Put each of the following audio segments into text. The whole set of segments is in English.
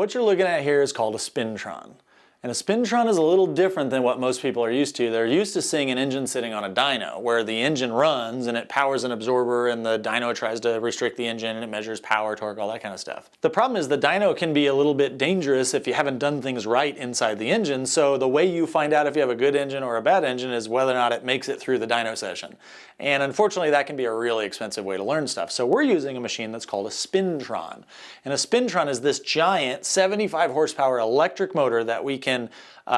what you're looking at here is called a Spintron. And a Spintron is a little different than what most people are used to. They're used to seeing an engine sitting on a dyno, where the engine runs and it powers an absorber and the dyno tries to restrict the engine and it measures power, torque, all that kind of stuff. The problem is the dyno can be a little bit dangerous if you haven't done things right inside the engine, so the way you find out if you have a good engine or a bad engine is whether or not it makes it through the dyno session. And unfortunately that can be a really expensive way to learn stuff. So we're using a machine that's called a Spintron. And a Spintron is this giant 75 horsepower electric motor that we can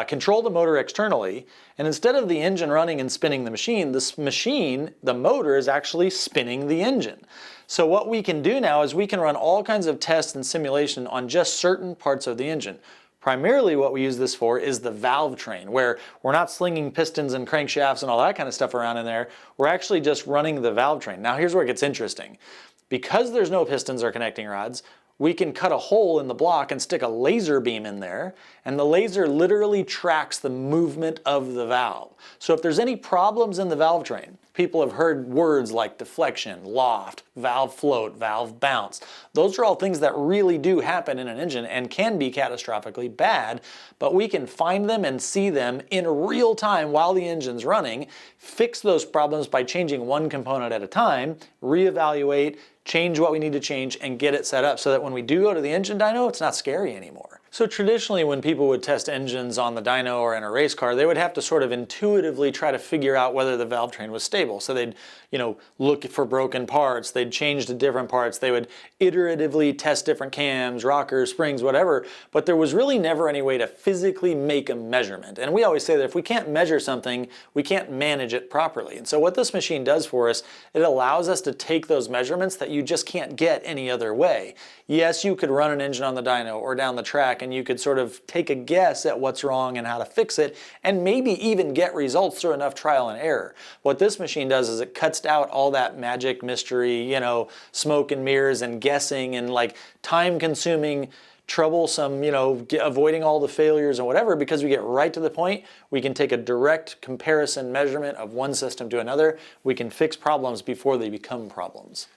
control the motor externally, and instead of the engine running and spinning the machine, the motor is actually spinning the engine. So what we can do now is we can run all kinds of tests and simulation on just certain parts of the engine. Primarily what we use this for is the valve train, where we're not slinging pistons and crankshafts and all that kind of stuff around in there. We're actually just running the valve train. Now here's where it gets interesting. Because there's no pistons or connecting rods, we can cut a hole in the block and stick a laser beam in there, and the laser literally tracks the movement of the valve. So if there's any problems in the valve train, people have heard words like deflection, loft, valve float, valve bounce. Those are all things that really do happen in an engine and can be catastrophically bad, but we can find them and see them in real time while the engine's running, fix those problems by changing one component at a time, reevaluate, change what we need to change, and get it set up so that when we do go to the engine dyno, it's not scary anymore. So traditionally when people would test engines on the dyno or in a race car, they would have to sort of intuitively try to figure out whether the valve train was stable. So they'd, look for broken parts, they'd change to different parts, they would iteratively test different cams, rockers, springs, whatever, but there was really never any way to physically make a measurement. And we always say that if we can't measure something, we can't manage it properly. And so what this machine does for us, it allows us to take those measurements that you just can't get any other way. Yes, you could run an engine on the dyno or down the track and you could sort of take a guess at what's wrong and how to fix it, and maybe even get results through enough trial and error. What this machine does is it cuts out all that magic, mystery, smoke and mirrors and guessing and like time-consuming, troublesome, avoiding all the failures and whatever, because we get right to the point. We can take a direct comparison measurement of one system to another. We can fix problems before they become problems.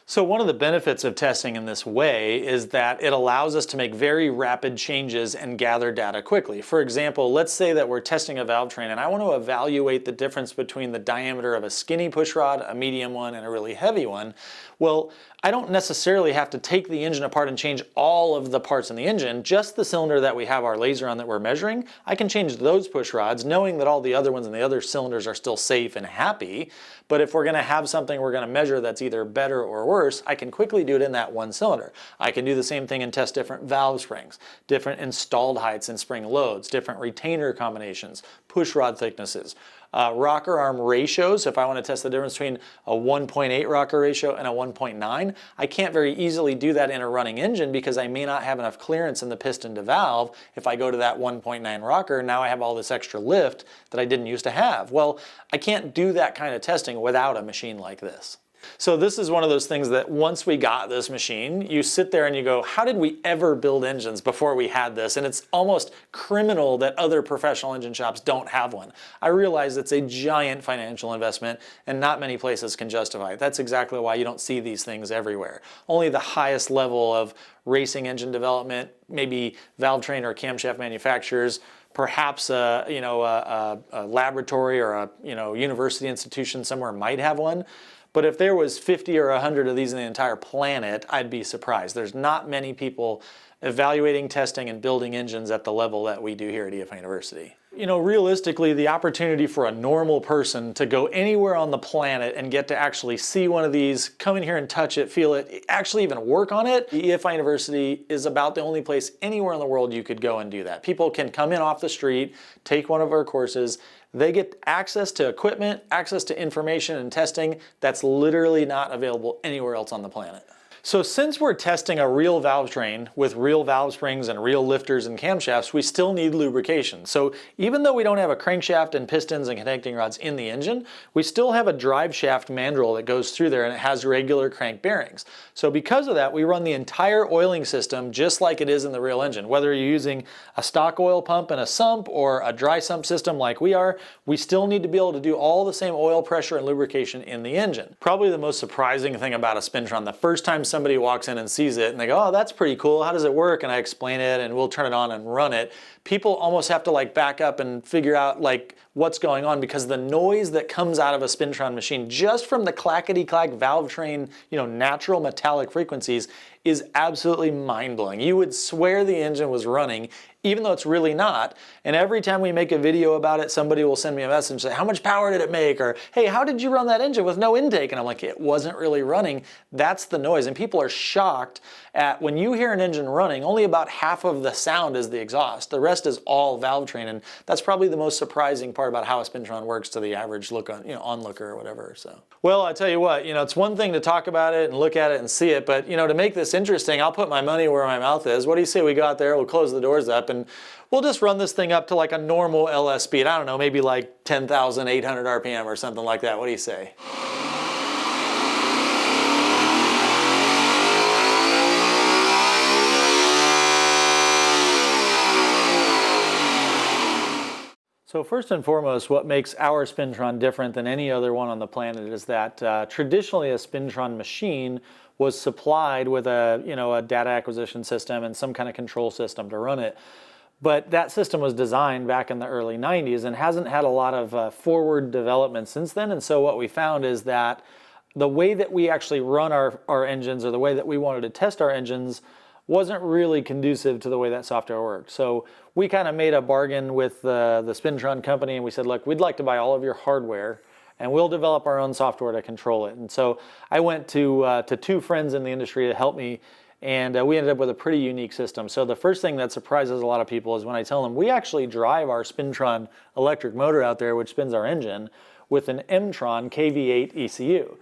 So one of the benefits of testing in this way is that it allows us to make very rapid changes and gather data quickly. For example, let's say that we're testing a valve train and I want to evaluate the difference between the diameter of a skinny pushrod, a medium one, and a really heavy one. Well, I don't necessarily have to take the engine apart and change all of the parts in the engine, just the cylinder that we have our laser on that we're measuring. I can change those push rods knowing that all the other ones and the other cylinders are still safe and happy. But if we're going to have something we're going to measure that's either better or worse, I can quickly do it in that one cylinder. I can do the same thing and test different valve springs, different installed heights and spring loads, different retainer combinations, push rod thicknesses, rocker arm ratios. If I want to test the difference between a 1.8 rocker ratio and a 1.9, I can't very easily do that in a running engine because I may not have enough clearance in the piston to valve. If I go to that 1.9 rocker, now I have all this extra lift that I didn't used to have. Well, I can't do that kind of testing without a machine like this. So this is one of those things that once we got this machine, you sit there and you go, how did we ever build engines before we had this? And it's almost criminal that other professional engine shops don't have one. I realize it's a giant financial investment and not many places can justify it. That's exactly why you don't see these things everywhere. Only the highest level of racing engine development, maybe valve train or camshaft manufacturers, perhaps a laboratory or a university institution somewhere might have one. But if there was 50 or 100 of these in the entire planet, I'd be surprised. There's not many people evaluating, testing, and building engines at the level that we do here at EFI University. Realistically, the opportunity for a normal person to go anywhere on the planet and get to actually see one of these, come in here and touch it, feel it, actually even work on it, EFI University is about the only place anywhere in the world you could go and do that. People can come in off the street, take one of our courses, they get access to equipment, access to information and testing that's literally not available anywhere else on the planet. So since we're testing a real valve train with real valve springs and real lifters and camshafts, we still need lubrication. So even though we don't have a crankshaft and pistons and connecting rods in the engine, we still have a drive shaft mandrel that goes through there and it has regular crank bearings. So because of that, we run the entire oiling system just like it is in the real engine. Whether you're using a stock oil pump and a sump or a dry sump system like we are, we still need to be able to do all the same oil pressure and lubrication in the engine. Probably the most surprising thing about a Spintron, the first time somebody walks in and sees it and they go, oh, that's pretty cool, how does it work? And I explain it and we'll turn it on and run it. People almost have to like back up and figure out like what's going on, because the noise that comes out of a Spintron machine just from the clackety-clack valve train, natural metallic frequencies is absolutely mind-blowing. You would swear the engine was running, even though it's really not. And every time we make a video about it, somebody will send me a message and say, how much power did it make? Or, hey, how did you run that engine with no intake? And I'm like, it wasn't really running. That's the noise. And people are shocked at when you hear an engine running, only about half of the sound is the exhaust. The rest is all valve train. And that's probably the most surprising part about how a Spintron works to the average onlooker or whatever. So, well, I tell you what, it's one thing to talk about it and look at it and see it, but to make this interesting, I'll put my money where my mouth is. What do you say we go out there, we'll close the doors up, and we'll just run this thing up to like a normal LS speed. I don't know, maybe like 10,800 RPM or something like that. What do you say? So first and foremost, what makes our Spintron different than any other one on the planet is that traditionally a Spintron machine was supplied with a data acquisition system and some kind of control system to run it. But that system was designed back in the early 90s and hasn't had a lot of forward development since then. And so what we found is that the way that we actually run our engines, or the way that we wanted to test our engines, wasn't really conducive to the way that software worked. So we kind of made a bargain with the Spintron company, and we said, look, we'd like to buy all of your hardware and we'll develop our own software to control it. And so I went to two friends in the industry to help me, and we ended up with a pretty unique system. So the first thing that surprises a lot of people is when I tell them we actually drive our Spintron electric motor out there, which spins our engine, with an M-tron KV8 ECU.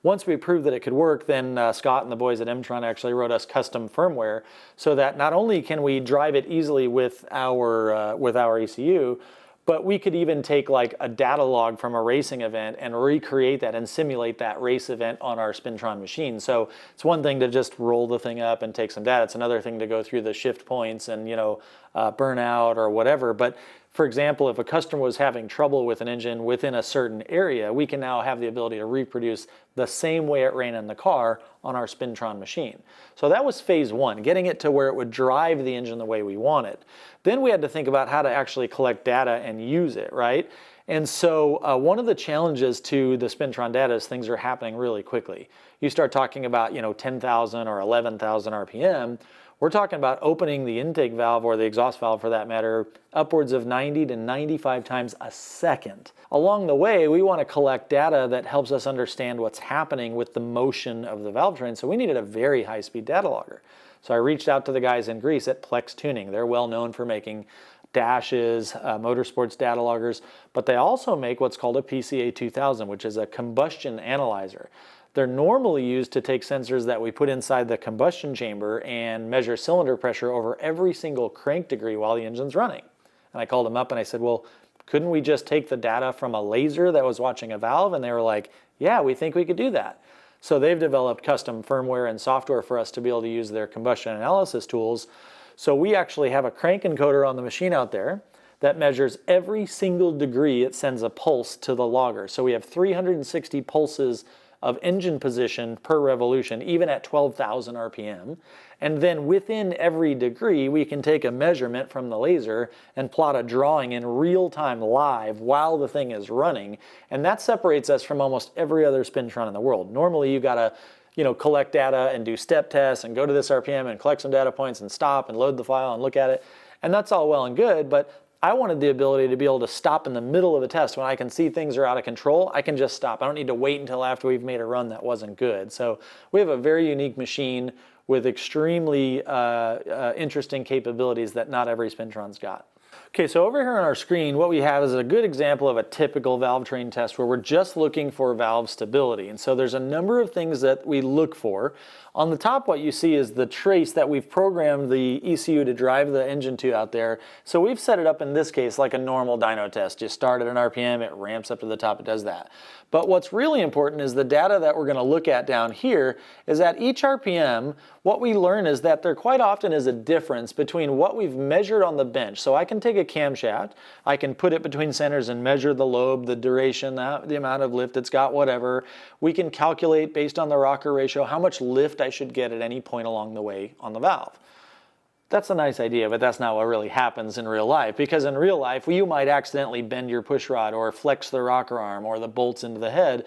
Once we proved that it could work, then Scott and the boys at M-tron actually wrote us custom firmware so that not only can we drive it easily with our ECU, but we could even take like a data log from a racing event and recreate that and simulate that race event on our Spintron machine. So it's one thing to just roll the thing up and take some data. It's another thing to go through the shift points and burnout or whatever. But for example, if a customer was having trouble with an engine within a certain area, we can now have the ability to reproduce the same way it ran in the car on our Spintron machine. So that was phase one, getting it to where it would drive the engine the way we want it. Then we had to think about how to actually collect data and use it, right? And so one of the challenges to the Spintron data is things are happening really quickly. You start talking about 10,000 or 11,000 RPM, we're talking about opening the intake valve, or the exhaust valve for that matter, upwards of 90 to 95 times a second. Along the way, we want to collect data that helps us understand what's happening with the motion of the valve train, so we needed a very high-speed data logger. So I reached out to the guys in Greece at Plex Tuning. They're well known for making dashes, motorsports data loggers, but they also make what's called a PCA 2000, which is a combustion analyzer. They're normally used to take sensors that we put inside the combustion chamber and measure cylinder pressure over every single crank degree while the engine's running. And I called them up and I said, well, couldn't we just take the data from a laser that was watching a valve? And they were like, yeah, we think we could do that. So they've developed custom firmware and software for us to be able to use their combustion analysis tools. So we actually have a crank encoder on the machine out there that measures every single degree it sends a pulse to the logger. So we have 360 pulses of engine position per revolution, even at 12,000 RPM. And then within every degree, we can take a measurement from the laser and plot a drawing in real time live while the thing is running. And that separates us from almost every other Spintron in the world. Normally you gotta collect data and do step tests and go to this RPM and collect some data points and stop and load the file and look at it. And that's all well and good, but I wanted the ability to be able to stop in the middle of a test. When I can see things are out of control, I can just stop. I don't need to wait until after we've made a run that wasn't good. So we have a very unique machine with extremely interesting capabilities that not every Spintron's got. Okay, so over here on our screen, what we have is a good example of a typical valve train test where we're just looking for valve stability. And so there's a number of things that we look for. On the top, what you see is the trace that we've programmed the ECU to drive the engine to out there. So we've set it up in this case like a normal dyno test. You start at an RPM, it ramps up to the top, it does that. But what's really important is the data that we're going to look at down here is at each RPM, what we learn is that there quite often is a difference between what we've measured on the bench. So I can take a a camshaft, I can put it between centers and measure the lobe, the duration, the amount of lift it's got, whatever. We can calculate based on the rocker ratio how much lift I should get at any point along the way on the valve. That's a nice idea, but that's not what really happens in real life, because in real life, you might accidentally bend your push rod or flex the rocker arm or the bolts into the head.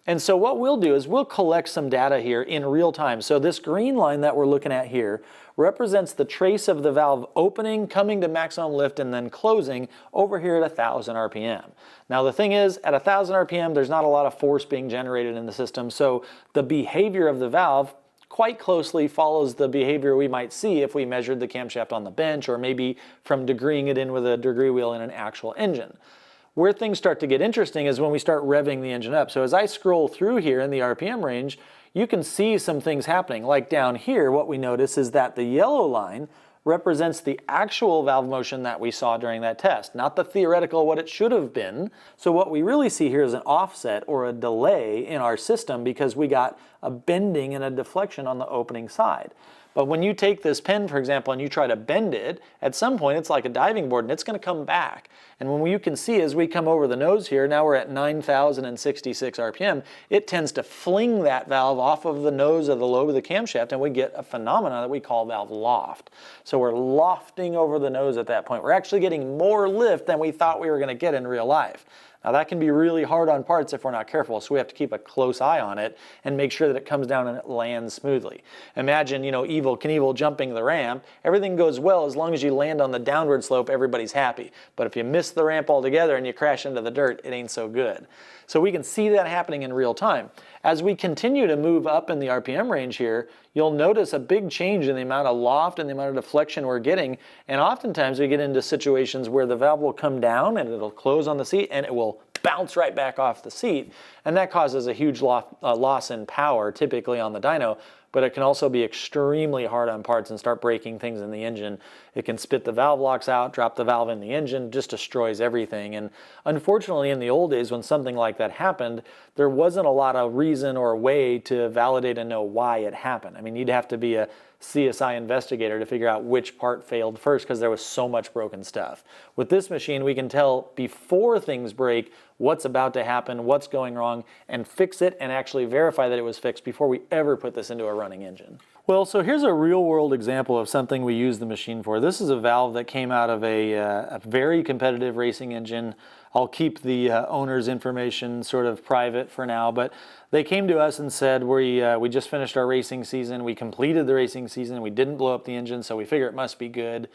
And so what we'll do is we'll collect some data here in real time. So this green line that we're looking at here represents the trace of the valve opening, coming to maximum lift, and then closing over here at 1,000 RPM. Now the thing is, at 1,000 RPM, there's not a lot of force being generated in the system, so the behavior of the valve quite closely follows the behavior we might see if we measured the camshaft on the bench, or maybe from degreeing it in with a degree wheel in an actual engine. Where things start to get interesting is when we start revving the engine up. So as I scroll through here in the RPM range, you can see some things happening. Like down here, what we notice is that the yellow line represents the actual valve motion that we saw during that test, not the theoretical what it should have been. So what we really see here is an offset or a delay in our system because we got a bending and a deflection on the opening side. But when you take this pen, for example, and you try to bend it, at some point it's like a diving board and it's going to come back. And when you can see as we come over the nose here, now we're at 9,066 RPM, it tends to fling that valve off of the nose of the lobe of the camshaft, and we get a phenomenon that we call valve loft. So we're lofting over the nose at that point. We're actually getting more lift than we thought we were going to get in real life. Now that can be really hard on parts if we're not careful, so we have to keep a close eye on it and make sure that it comes down and it lands smoothly. Imagine, Knievel jumping the ramp. Everything goes well as long as you land on the downward slope, everybody's happy. But if you miss the ramp altogether and you crash into the dirt, it ain't so good. So we can see that happening in real time. As we continue to move up in the RPM range here, you'll notice a big change in the amount of loft and the amount of deflection we're getting. And oftentimes we get into situations where the valve will come down and it'll close on the seat and it will bounce right back off the seat. And that causes a huge loss in power, typically on the dyno. But it can also be extremely hard on parts and start breaking things in the engine. It can spit the valve locks out, drop the valve in the engine, just destroys everything. And unfortunately, in the old days, when something like that happened, there wasn't a lot of reason or way to validate and know why it happened. I mean, you'd have to be a CSI investigator to figure out which part failed first because there was so much broken stuff. With this machine, we can tell before things break what's about to happen, what's going wrong, and fix it and actually verify that it was fixed before we ever put this into a running engine. Well, so here's a real-world example of something we use the machine for. This is a valve that came out of a very competitive racing engine. I'll keep the owner's information sort of private for now, but they came to us and said, we just finished our racing season, we completed the racing season, we didn't blow up the engine, so we figure it must be good,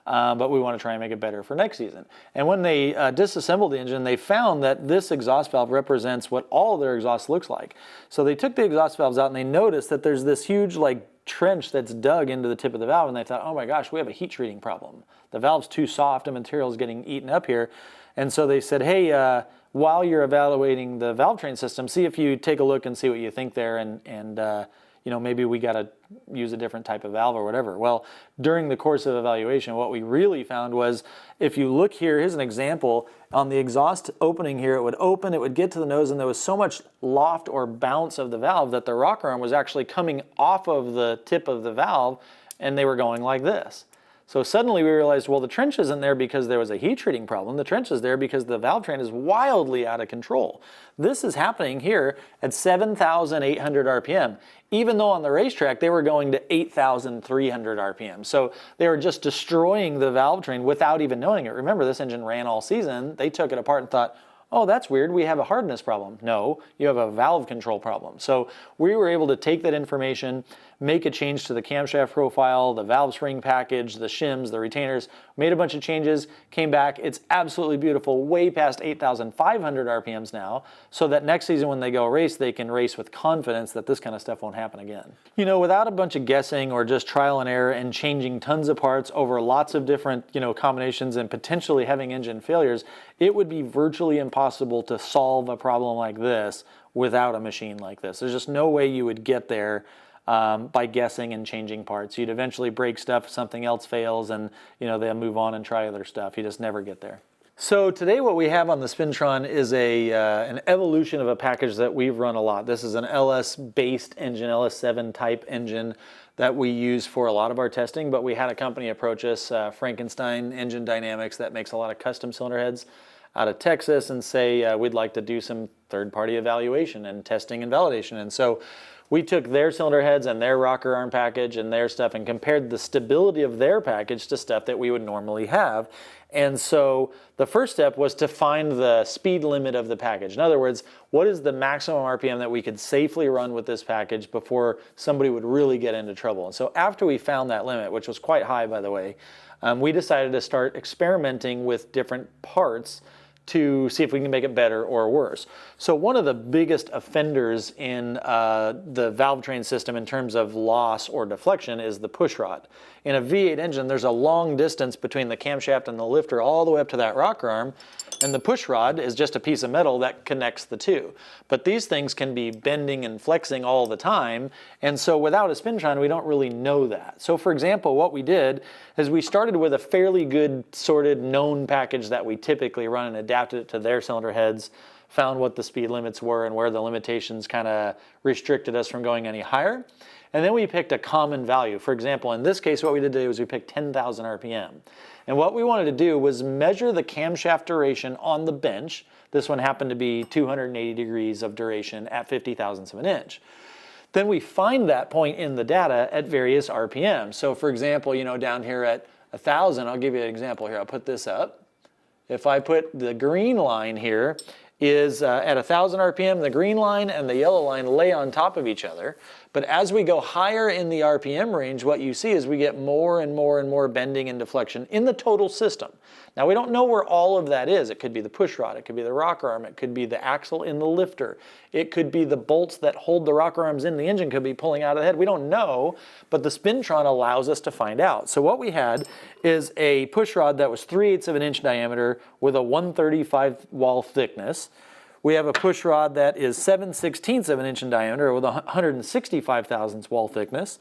but we want to try and make it better for next season. And when they disassembled the engine, they found that this exhaust valve represents what all of their exhaust looks like. So they took the exhaust valves out and they noticed that there's this huge trench that's dug into the tip of the valve, and they thought, oh my gosh, we have a heat treating problem. The valve's too soft and material's getting eaten up here. And so they said, hey, while you're evaluating the valve train system, see if you take a look and see what you think there, and maybe we got to use a different type of valve or whatever. Well, during the course of evaluation, what we really found was, if you look here, here's an example. On the exhaust opening here, it would open, it would get to the nose, and there was so much loft or bounce of the valve that the rocker arm was actually coming off of the tip of the valve, and they were going like this. So suddenly we realized, well, the trench isn't there because there was a heat treating problem. The trench is there because the valve train is wildly out of control. This is happening here at 7,800 RPM, even though on the racetrack they were going to 8,300 RPM. So they were just destroying the valve train without even knowing it. Remember, this engine ran all season. They took it apart and thought, oh, that's weird, we have a hardness problem. No, you have a valve control problem. So we were able to take that information, make a change to the camshaft profile, the valve spring package, the shims, the retainers, made a bunch of changes, came back. It's absolutely beautiful, way past 8,500 RPMs now, so that next season when they go race, they can race with confidence that this kind of stuff won't happen again. Without a bunch of guessing or just trial and error and changing tons of parts over lots of different, combinations and potentially having engine failures, it would be virtually impossible to solve a problem like this without a machine like this. There's just no way you would get there by guessing and changing parts. You'd eventually break stuff, something else fails, and they'll move on and try other stuff. You just never get there. So today what we have on the Spintron is an evolution of a package that we've run a lot. This is an LS-based engine, LS7 type engine that we use for a lot of our testing, but we had a company approach us, Frankenstein Engine Dynamics, that makes a lot of custom cylinder heads out of Texas, and say we'd like to do some third-party evaluation and testing and validation. And so we took their cylinder heads and their rocker arm package and their stuff and compared the stability of their package to stuff that we would normally have. And so the first step was to find the speed limit of the package. In other words, what is the maximum RPM that we could safely run with this package before somebody would really get into trouble? And so after we found that limit, which was quite high, by the way, we decided to start experimenting with different parts to see if we can make it better or worse. So one of the biggest offenders in the valve train system in terms of loss or deflection is the push rod. In a V8 engine, there's a long distance between the camshaft and the lifter all the way up to that rocker arm, and the push rod is just a piece of metal that connects the two. But these things can be bending and flexing all the time, and so without a Spintron, we don't really know that. So for example, what we did is we started with a fairly good sorted known package that we typically run and adapted it to their cylinder heads, found what the speed limits were and where the limitations kind of restricted us from going any higher. And then we picked a common value. For example, in this case, what we did today was we picked 10,000 RPM. And what we wanted to do was measure the camshaft duration on the bench. This one happened to be 280 degrees of duration at 50 thousandths of an inch. Then we find that point in the data at various RPM. So for example, down here at 1,000, I'll give you an example here. I'll put this up. If I put the green line here is at 1,000 RPM, the green line and the yellow line lay on top of each other. But as we go higher in the RPM range, what you see is we get more and more and more bending and deflection in the total system. Now we don't know where all of that is. It could be the push rod, it could be the rocker arm, it could be the axle in the lifter, it could be the bolts that hold the rocker arms in the engine could be pulling out of the head. We don't know, but the Spintron allows us to find out. So what we had is a push rod that was 3/8 of an inch diameter with a 135 wall thickness. We have a push rod that is 7/16 of an inch in diameter with a 165 thousandths wall thickness.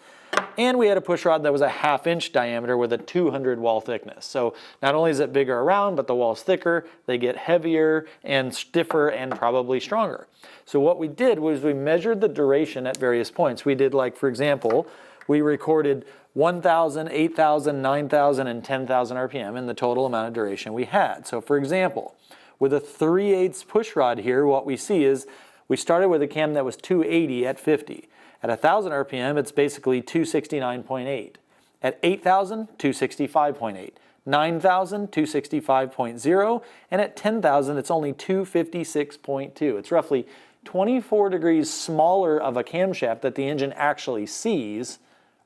And we had a push rod that was a 1/2 inch diameter with a 200 wall thickness. So not only is it bigger around, but the wall's thicker, they get heavier and stiffer and probably stronger. So what we did was we measured the duration at various points. We did, like, for example, we recorded 1,000, 8,000, 9,000, and 10,000 RPM in the total amount of duration we had. So for example, with a 3/8 push rod here, what we see is we started with a cam that was 280 at 50. At 1,000 RPM, it's basically 269.8. At 8,000, 265.8. 9,000, 265.0. And at 10,000, it's only 256.2. It's roughly 24 degrees smaller of a camshaft that the engine actually sees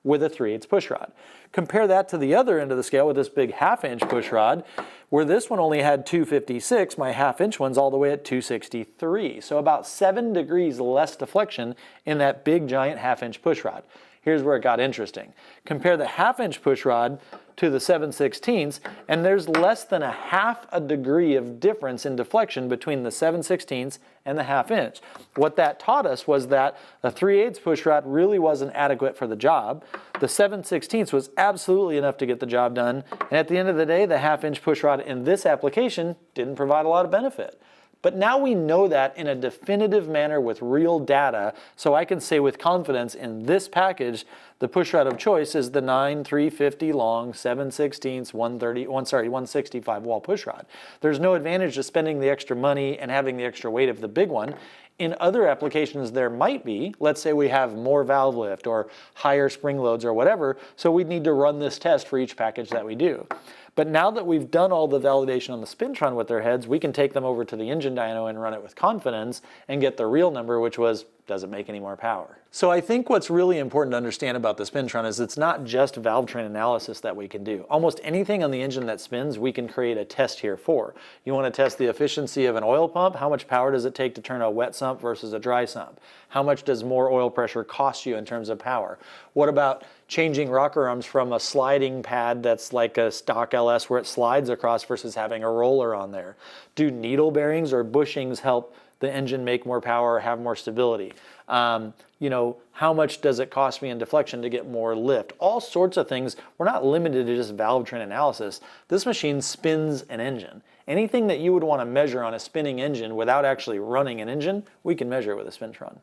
with a 3/8 push rod. Compare that to the other end of the scale with this big 1/2 inch push rod, where this one only had 256, my 1/2 inch one's all the way at 263. So about 7 degrees less deflection in that big giant 1/2 inch push rod. Here's where it got interesting. Compare the 1/2 inch push rod to the 7/16, and there's less than a 1/2 degree of difference in deflection between the 7/16 and the 1/2 inch. What that taught us was that a 3/8 push rod really wasn't adequate for the job. The 7/16 was absolutely enough to get the job done, and at the end of the day, the 1/2 inch push rod in this application didn't provide a lot of benefit. But now we know that in a definitive manner with real data, so I can say with confidence in this package, the push rod of choice is the 9/350 long 7/16 165 wall push rod. There's no advantage to spending the extra money and having the extra weight of the big one. In other applications there might be, let's say we have more valve lift or higher spring loads or whatever, so we'd need to run this test for each package that we do. But now that we've done all the validation on the Spintron with their heads, we can take them over to the engine dyno and run it with confidence and get the real number, which was, does it make any more power? So I think what's really important to understand about the Spintron is it's not just valve train analysis that we can do. Almost anything on the engine that spins, we can create a test here for. You want to test the efficiency of an oil pump? How much power does it take to turn a wet sump versus a dry sump? How much does more oil pressure cost you in terms of power? What about changing rocker arms from a sliding pad that's like a stock LS where it slides across versus having a roller on there? Do needle bearings or bushings help the engine make more power or have more stability? How much does it cost me in deflection to get more lift? All sorts of things. We're not limited to just valve train analysis. This machine spins an engine. Anything that you would want to measure on a spinning engine without actually running an engine, we can measure with a Spintron.